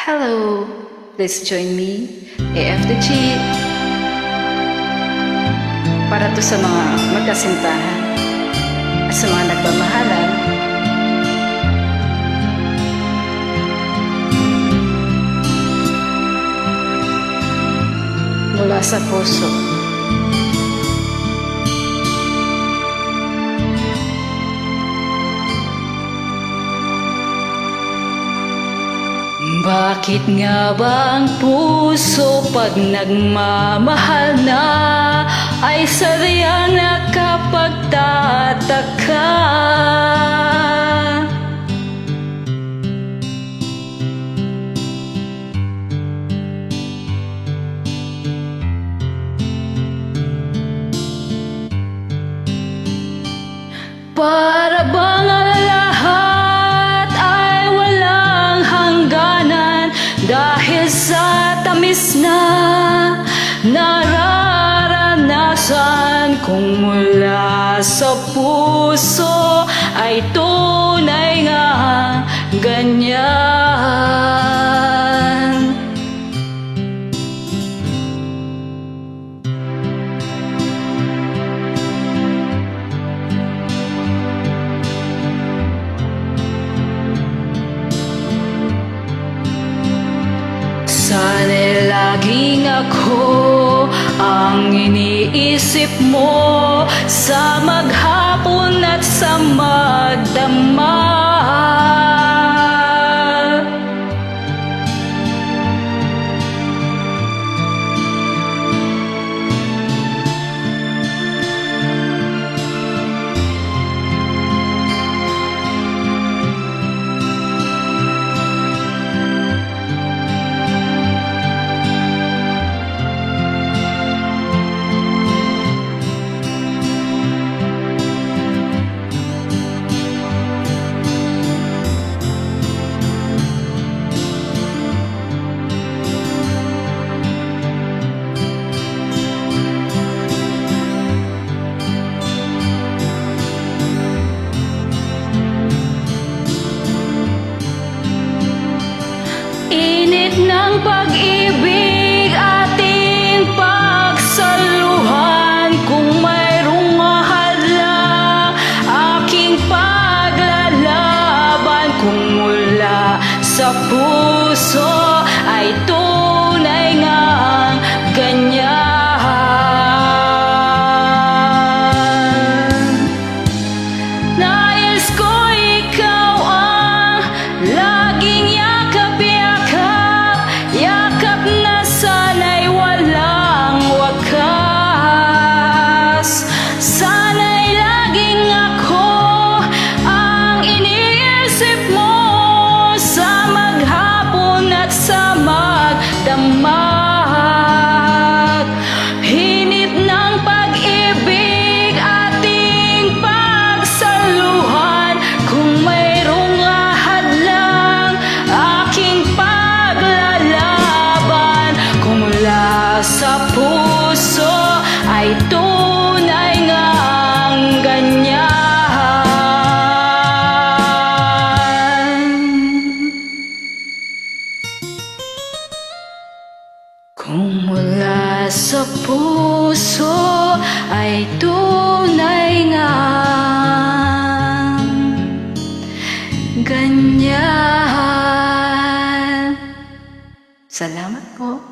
Hello, please join me, AFDG. Para to sa mga magkasintahan at sa mga nagmamahalan. Mula sa puso. Bakit nga ba ang puso pag nagmamahal na ay sadyang nakapagtataka? Para bang ang lahat ay walang hangganan dahil sa tamis na nararanasan kung mula sa puso ay tunay nga ganyan. Sana'y laging ako ang iniisip mo sa maghapon at sa magdamag. Init ng pag-ibig ating pagsaluhan, kung mayroong mahadlang aking paglalaban, kung mula sa puso ay tunay ngang ganyan. Nais ko ikaw ang laging yakap na sana'y walang wakas. Sana'y laging ako ang iniisip mo sa maghapon at sa magdamag. Hinit ng pag-ibig ating pagsaluhan, kung mayroong hadlang aking sa puso ay tunay ngang ganyan. Kung mula sa puso ay tunay ngang ganyan. Salamat po.